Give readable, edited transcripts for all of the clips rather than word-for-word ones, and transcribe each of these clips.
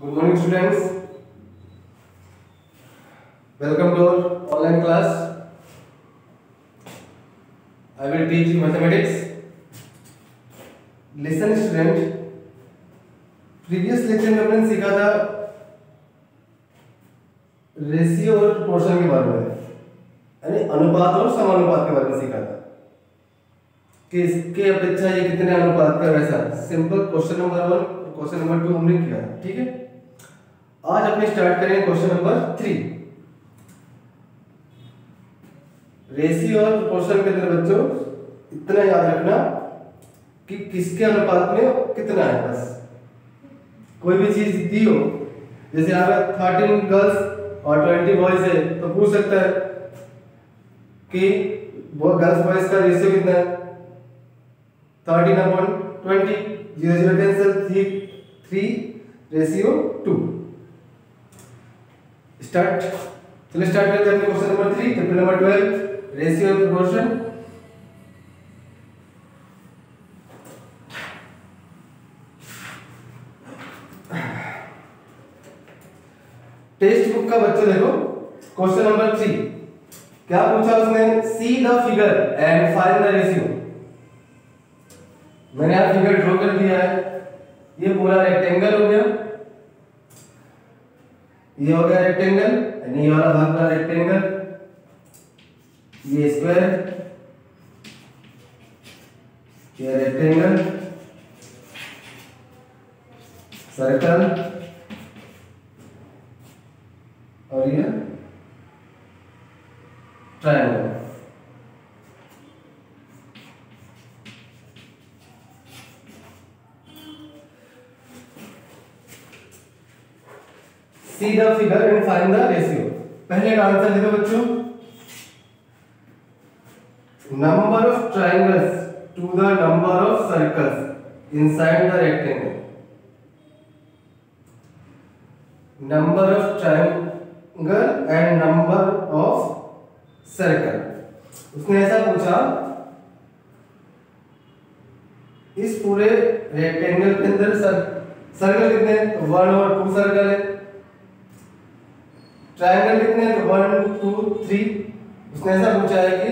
Good morning, students. Welcome to our online class. I will teach you mathematics. Listen, student. Previous lecture में हमने सीखा था ratio और proportion के बारे में, यानी अनुपात और समानुपात के बारे में सीखा था कि इसके अपेक्षा ये कितने अनुपात का वैसा सिंपल क्वेश्चन नंबर 1 और क्वेश्चन नंबर 2 हमने किया। ठीक है, आज अपने स्टार्ट करेंगे क्वेश्चन नंबर 3। रेशियो और प्रोपोर्शन के अंदर बच्चों इतना याद रखना कि किसके अनुपात में कितना है। बस कोई भी चीज दी हो, जैसे यहाँ पे 13 गर्ल्स और 20 बॉयज है, तो पूछ सकता है कि वो गर्ल्स बॉयज का रेशियो कितना है। 13/20, 0 कैंसिल, 3 रेशियो 2। स्टार्ट, चलिए स्टार्ट करते हैं अपने question number 3, chapter number 12, ratio और प्रोपोर्शन। टेक्स्ट बुक का बच्चों देखो क्वेश्चन नंबर 3 क्या पूछा उसने, सी the figure and find the ratio. मैंने यहां फिगर ड्रॉ कर दिया है, ये पूरा रेक्टेंगल हो गया, ये हो गया रेक्टेंगल, यानी ये वाला भाग का रेक्टेंगल, ये स्क्वायर, ये रेक्टेंगल, सर्कल और ये triangle. See the figure and find the ratio. पहले का आंसर देखो बच्चों, number of triangles to the number of circles inside the rectangle. Number of triangle and number of circle. उसने ऐसा पूछा, इस पूरे रेक्टेंगल के अंदर सर्कल कितने हैं, तो 1 और 2 सर्कल है। ट्रायंगल कितने हैं, तो 1 2 3। उसने ऐसा पूछा है कि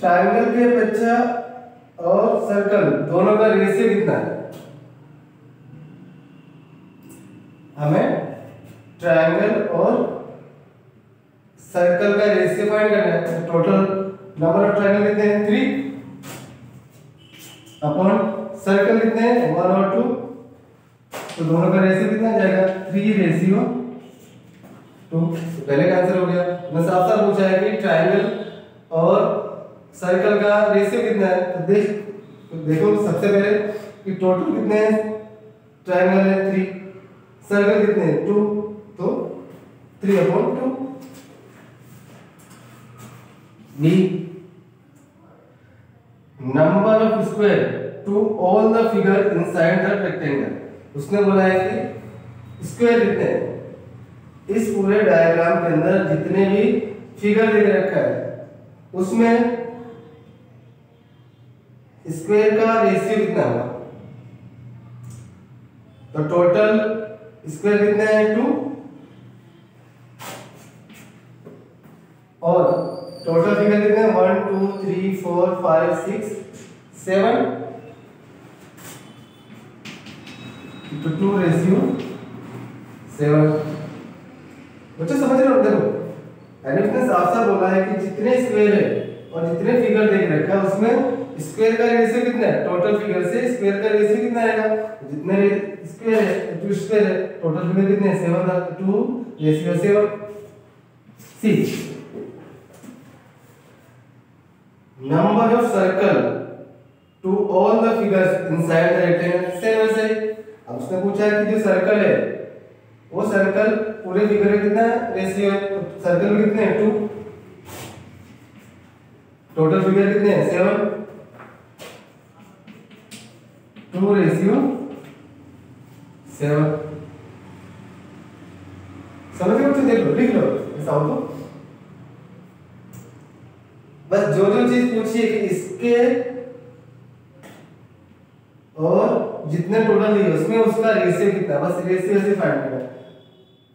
ट्रायंगल की अपेक्षा और सर्कल दोनों का रेशियो कितना है। हमें ट्रायंगल और सर्कल का रेशियो फाइंड करना है। टोटल नंबर ऑफ ट्रायंगल कितने हैं, 3 अपॉन सर्कल कितने हैं, 1 और 2, तो दोनों का रेशियो कितना जाएगा, 3:2। पहले का आंसर हो गया। मैं साफ साफ पूछा है कि ट्रायंगल और सर्कल का रेशियो कितना है, तो देखो सबसे पहले कि टोटल कितने हैं, ट्रायंगल है 3, सर्कल कितने हैं 2, तो 3/2। B, number of square to all the figure inside the rectangle. उसने बोला है कि स्क्वायर कितने हैं, इस पूरे डायग्राम के अंदर जितने भी फिगर दे रखा है उसमें स्क्वायर का रेशियो कितना होगा। तो टोटल स्क्वायर कितने हैं, 2, और टोटल फिगर कितने हैं, 1 2 3 4 5 6 7, तो 2:7। बच्चों समझ रहे हो, देखो एनएफ ने साफ साफ बोला है कि जितने स्क्वायर है और जितने फिगर देख रखा है उसमें स्क्वायर का रेशियो कितना है, टोटल फिगर से स्क्वायर का रेशियो कितना आएगा। जितने स्क्वायर है 2 स्क्वायर है, टोटल फिगर कितने हैं, 7 था, 2:7। C, number of circle to all the figures inside the rectangle. Same ऐसे अब उसने पूछा है कि जो सर्कल है वो सर्कल पूरे फिगर में कितना रेशियो है, तो सर्कल में कितने हैं, 2, टोटल फिगर कितने हैं, 7, 2:7। समझ रहे हो, देख लो, लिख लो ऐसा हो तो। बस जो जो चीज पूछी है कि इसके और जितने टोटल टोटल दिया उसमें उसका रेशियो कितना है, बस रेशियो से फाइंड करना है।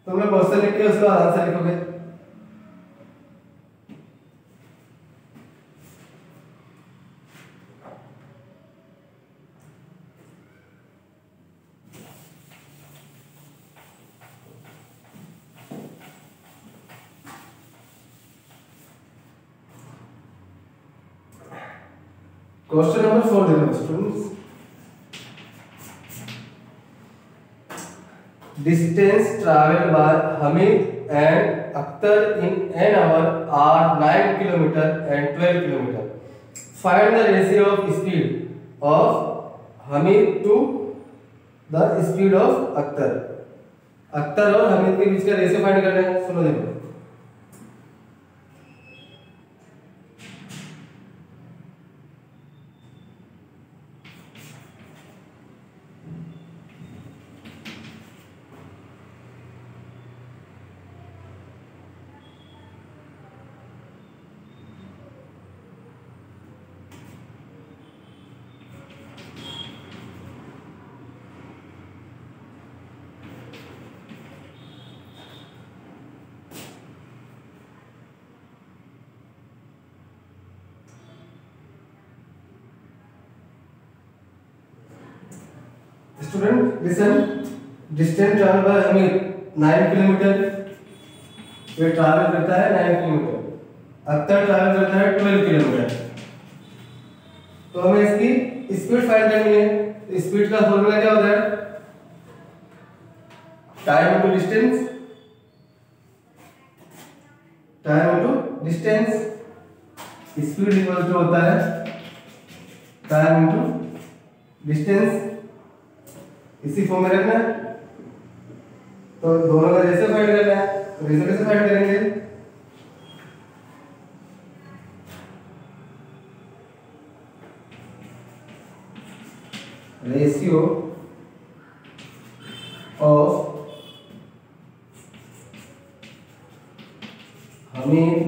तो हम लोग क्वेश्चन लिख के उसका आंसर लिखोगे। क्वेश्चन नंबर 4 देखो students, distance travelled by Hamid and Akhtar in an hour are 9 kilometre and 12 kilometre. Find the ratio of speed of Hamid to the speed of Akhtar. Akhtar और हमीद के बीच का रेशियो फाइंड करना है। सुनो देखो, student listen, distance travel by Hamid 9 kilometre, ये travel करता है 9 किलोमीटर, अख्तर ट्रैवल करता है 12 किलोमीटर। तो हमें इसकी स्पीड फाइंड करनी है। स्पीड का फॉर्मूला क्या होता है, time into distance, time into distance. Speed equal to होता है टाइम इनटू डिस्टेंस, इसी फॉर्म में रखना है। तो दोनों का रेशियो फाइंड करना है। तो रेशियो कैसे फाइंड करेंगे, ratio of Hamid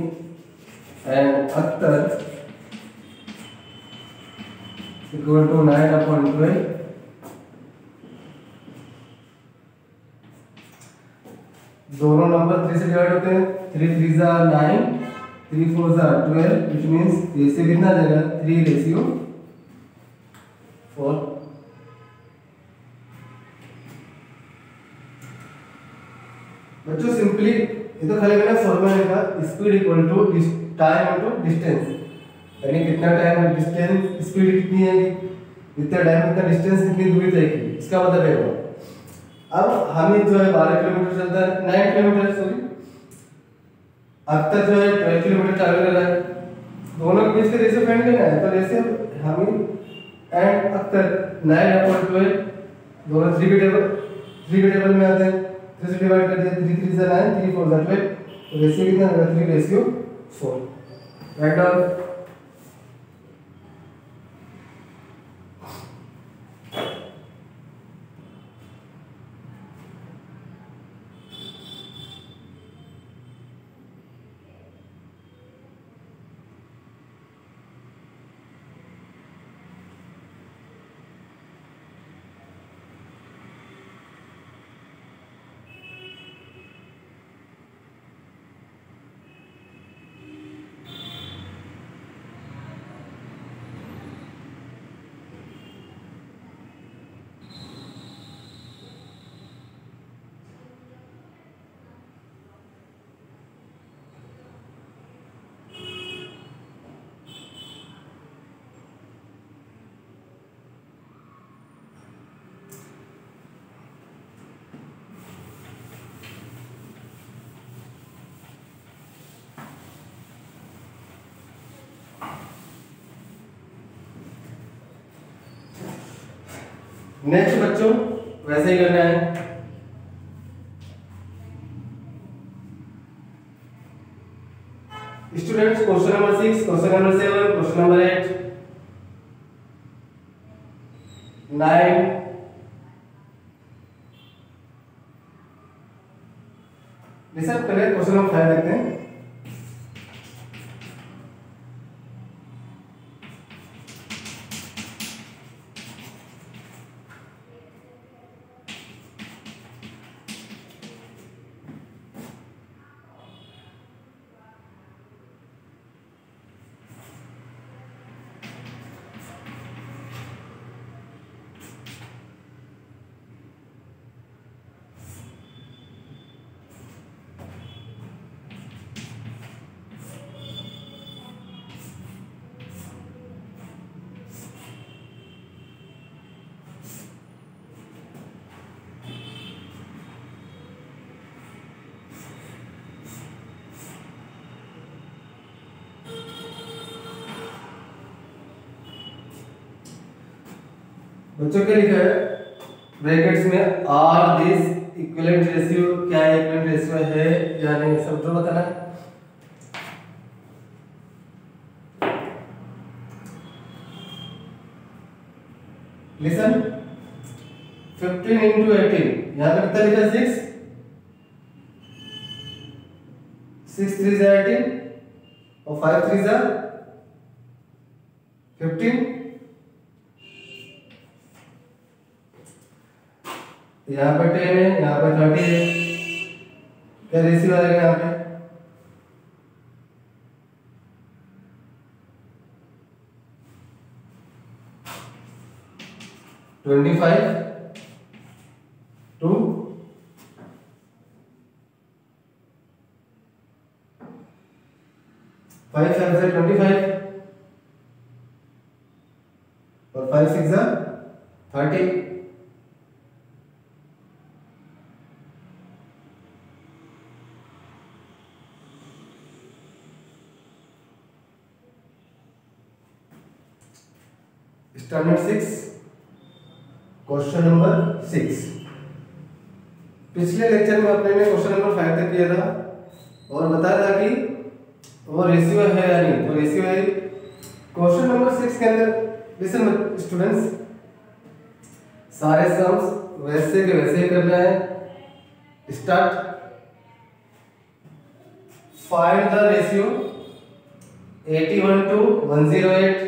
and Akhtar equal to 9/12। दोनों नंबर 3 से डिवाइड होते हैं, 3 3 जा 9, 3 4 जा 12, विच मींस रेशियो कितना आ जाएगा 3:4। बच्चों सिंपली ये तो खाली मैंने फॉर्मूला लिखा, speed equal to time into distance, यानी कितना टाइम डिस्टेंस स्पीड कितनी है, इतना टाइम इतना डिस्टेंस कितनी दूरी तय की, इसका मतलब है। अब हमीद जो है 12 किलोमीटर चलता है, 9 किलोमीटर सॉरी, अख्तर जो है 12 किलोमीटर ट्रैवल कर रहा है। दोनों के बीच का रेशियो फाइंड करना है। तो रेशियो हमीद एंड अख्तर 9/12, दोनों 3 के टेबल में आते हैं। 3 से डिवाइड कर दिया, 3 3 जा 9, 3 4 जा 12, तो रेशियो कितना आएगा 3:4। Write down. नेक्स्ट बच्चों वैसे ही करना है। Students question number 6, question number 7, question number 8, 9, listen पहले क्वेश्चन नंबर 5 देखते हैं। बच्चों क्या लिखा है ब्रैकेट्स में, आर दिस इक्विवेलेंट रेशियो, क्या इक्विवेलेंट रेशियो है या नहीं, सब तो बताना है। लिसन 15 into 18, यहाँ पे कितना लिखा है 6, 6 3 जा 18 और 5 3 जा 15, यहाँ पे 10 है, यहाँ पे 30 है, क्या रेशियो आएगा यहाँ पे? ट्वेंटी फाइव टू 5 7 से 25 और 5 6 जा 30। Standard 6 question number 6। पिछले लेक्चर में अपने ने क्वेश्चन नंबर 5 तक किया था और बताया था कि वो रेशियो है या नहीं, तो रेशियो है। क्वेश्चन नंबर 6 के अंदर लिसन स्टूडेंट्स, सारे सम्स वैसे के वैसे ही करना है। Start, find the ratio 81 to 108,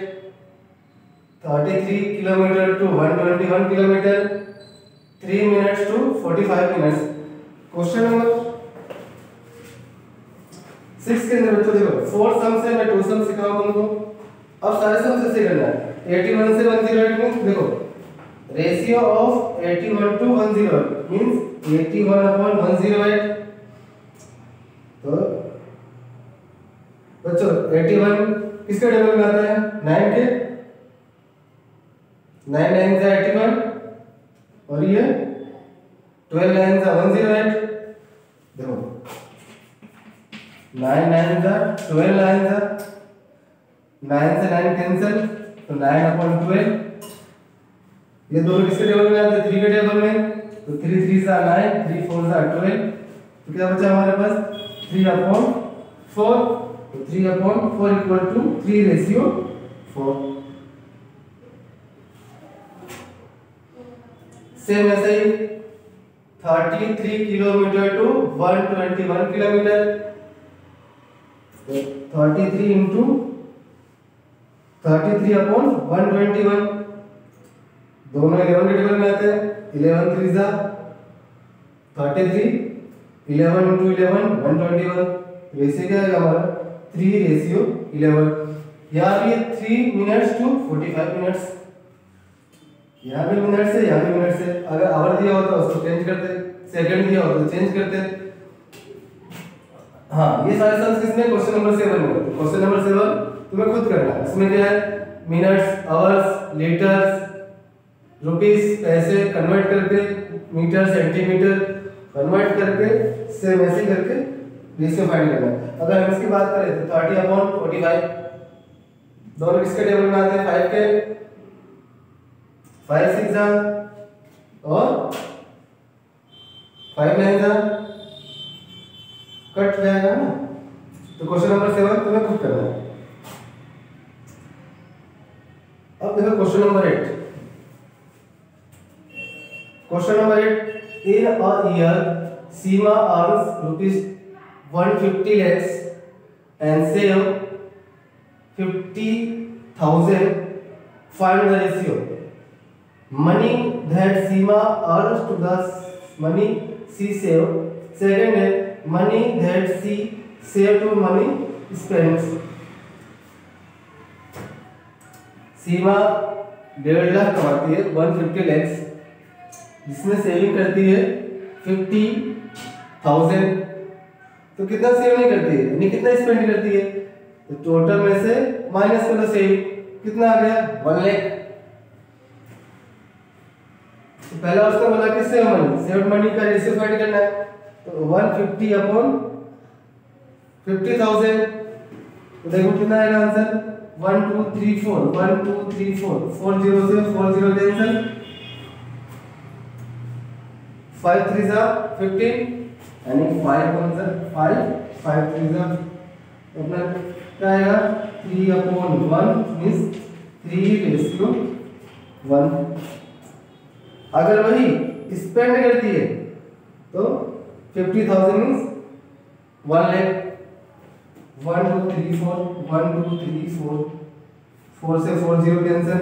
33 kilometre to 121 kilometre, 3 minutes to 45 minutes. Question number 6 के अंदर बच्चों देखो 4 सम से मैं 2 सम सिखाऊंगा तुमको। अब सारे सम से करना है। 81 से 108 मींस देखो ratio of 81 to 108 means 81 upon 108। तो बच्चों 81 किसके टेबल में आता है? 9 के, 9 9 जा 81 और ये 12 9 जा 108। देखो 9 9 जा 12 9 जा 9 से 9 कैंसिल, तो 9 upon 12। ये दोनों किसके टेबल में आते हैं? 3 के टेबल में, तो 3 3 जा 9, 3 4 जा 12। तो क्या बचा हमारे पास? 3 upon 4। तो 3 upon 4 equal to 3 ratio 4। Same ऐसे ही 33 kilometre to 121 kilometre, 33 into 33 upon 121, दोनों 11 के टेबल में आते हैं। 11 3 जा 33, 11 इंटू 11 121। रेशियो क्या आएगा हमारा? 3 रेशियो 11। यहाँ भी 3 मिनट्स टू 45 मिनट्स, यहाँ पे मिनट से यहाँ पे मिनट से। अगर आवर दिया होता उसको चेंज करते, सेकंड दिया होता तो चेंज करते। हाँ, ये सारे सम्स किसमें? क्वेश्चन नंबर 7 में। क्वेश्चन नंबर 7 तुम्हें खुद करना है। इसमें क्या है? मिनट्स, आवर्स, लीटर्स, रुपीस, पैसे कन्वर्ट करके, मीटर, सेंटीमीटर कन्वर्ट करके, सेम ऐसे करके रेशियो फाइंड करना है। अगर हम इसकी बात करें तो 30 अपॉन 45, दोनों किसके टेबल में आते हैं? 5 के, 5 6 जा और 5 9 जा, कट जाएगा ना। तो क्वेश्चन नंबर 7 तुम्हें खुद करना है। अब देखो question number 8। Question number 8, in a year Seema earns rupees 150 lakhs and save 50,000. Find the ratio. Money that Seema earns to the money she saved. Second है money that she saved to money spends. सीमा 1.5 लाख कमाती है, 150 lakhs, जिसमें saving करती है 50,000। तो कितना save नहीं करती है, यानी कितना स्पेंड करती है? तो टोटल में से माइनस करो सेव, कितना आ गया? 1 लाख। तो पहला उसने बोला कि सेव मनी का रेशियो फाइंड करना है। तो 150 अपॉन 50,000, तो देखो कितना आएगा आंसर? 1 2 3 4 1 2 3 4 4 0 से 4 0 कैंसिल 5 3 जा 15 यानी 5 1 जा 5 5 3 जा अपना क्या आएगा 3/1 मींस 3:1। अगर वही स्पेंड करती है तो 50,000 मींस 1 लाख 1 2 3 4 1 2 3 4 4 से 4 0 कैंसिल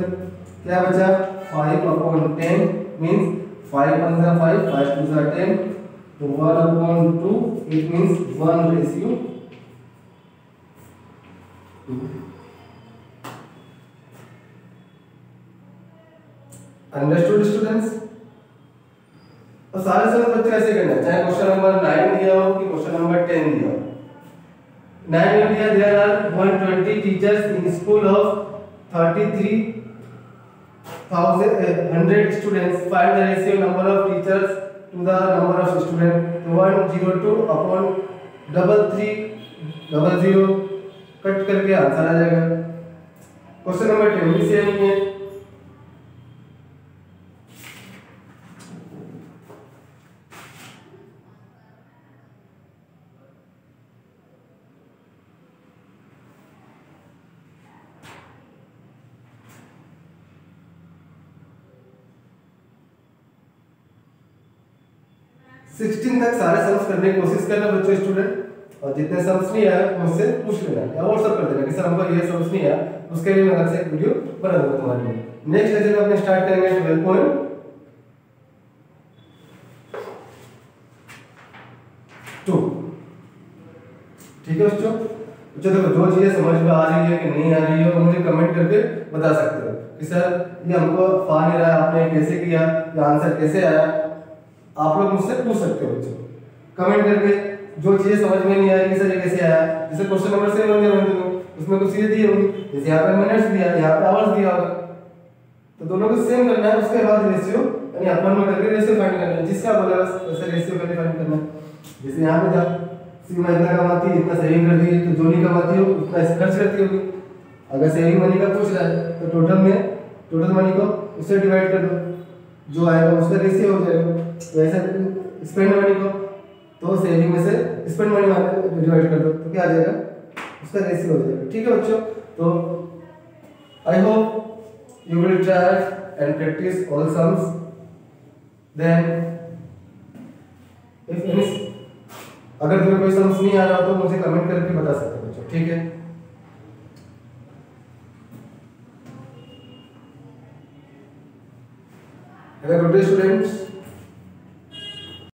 क्या बचा 5/10 मींस 5 1 जा 5 5 2 जा 10 तो 1/2 इट मींस 1:2। Understood students. तो सारे सवाल बच्चे ऐसे करना है, चाहे क्वेश्चन नंबर 9 दिया हो कि क्वेश्चन नंबर 10 दिया हो। 9 में दिया there are 120 teachers in school of 33,100 students, find the ratio number of teachers to the number of student. 102/3300 cut करके आंसर आ जाएगा। क्वेश्चन नंबर 10 भी सेम ही है। सिक्सटीन तक सारे सम्स करने की कोशिश करना बच्चों स्टूडेंट, और जितने सम्स नहीं आए मुझसे पूछ लेना या व्हाट्सएप कर देना कि सर हमको ये सम्स नहीं आया, उसके लिए मैं अलग से एक वीडियो बना दूंगा तुम्हारे लिए। नेक्स्ट लेक्चर में अपने स्टार्ट करेंगे 12.2। ठीक है बच्चों। बच्चों देखो जो चीजें समझ में आ रही है कि नहीं आ रही है मुझे कमेंट करके बता सकते हो कि सर ये हमको आ नहीं रहा है, आपने कैसे किया या आंसर कैसे आया, आप लोग मुझसे पूछ सकते हो बच्चों कमेंट करके। जो चीजें समझ में नहीं आ रही सर ये कैसे आया, जैसे क्वेश्चन नंबर सेम होंगे उसमें कुछ चीजें दी होंगी, जैसे यहाँ पे मिनट्स दिया, यहाँ पे आवर्स दिया होगा, तो दोनों को सेम करना है। उसके बाद रेशियो यानी अपन में करके रेशियो फाइंड करना है, जिसका बोला बस वैसे रेशियो करके फाइंड करना है। जैसे यहाँ पे था सीमा इतना कमाती है, इतना सेविंग कर दी, तो जो नहीं कमाती हो उतना खर्च करती होगी। अगर सेविंग मनी का पूछ रहा है तो टोटल मनी को उससे डिवाइड कर दो, जो आएगा उसका रेशियो हो जाएगा। तो ऐसा स्पेंड मनी को तो सेविंग में से स्पेंड मनी में डिवाइड कर दो तो क्या आ जाएगा उसका रेशियो हो जाएगा। ठीक है बच्चों। तो I hope you will try and practise all sums, then if any अगर तुम्हें कोई सम्स नहीं आ रहा तो मुझे कमेंट करके बता सकते हो बच्चों। ठीक है। Have a good day students.